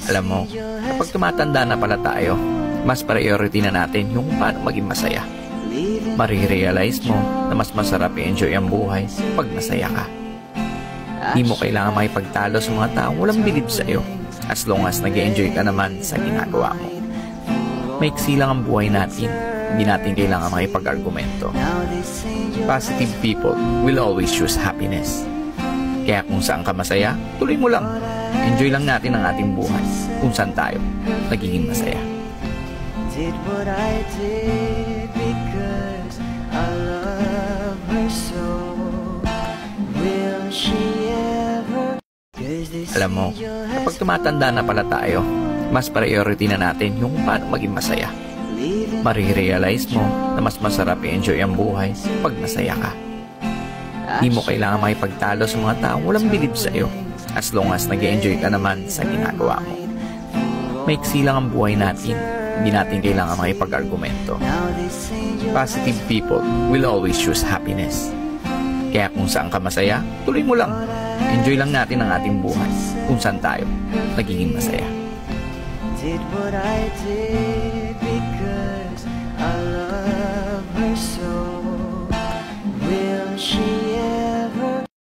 Alam mo, kapag tumatanda na pala tayo, mas priority na natin yung paano maging masaya. Marirealize mo na mas masarap i-enjoy ang buhay pag masaya ka. Di mo kailangan makipagtalo sa mga taong walang bilib sa'yo, as long as nag-enjoy ka naman sa ginagawa mo. Maiksi lang ang buhay natin, hindi natin kailangan makipag-argumento. Positive people will always choose happiness. Kaya kung saan ka masaya, tuloy mo lang. Enjoy lang natin ang ating buhay kung saan tayo nagiging masaya. Did what I did because I love her so. Will she ever? Alam mo, kapag tumatanda na pala tayo, mas priority na natin yung paano maging masaya. Marirealize mo na mas masarap i-enjoy ang buhay pag masaya ka. Di mo kailangan makipagtalo sa mga taong walang bilib sa'yo, as long as nag-enjoy ka naman sa ginagawa mo. Maiksi lang ang buhay natin, hindi natin kailangan makipag-argumento. Positive people will always choose happiness. Kaya kung saan ka masaya, tuloy mo lang. Enjoy lang natin ang ating buhay kung saan tayo nagiging masaya. Did what I did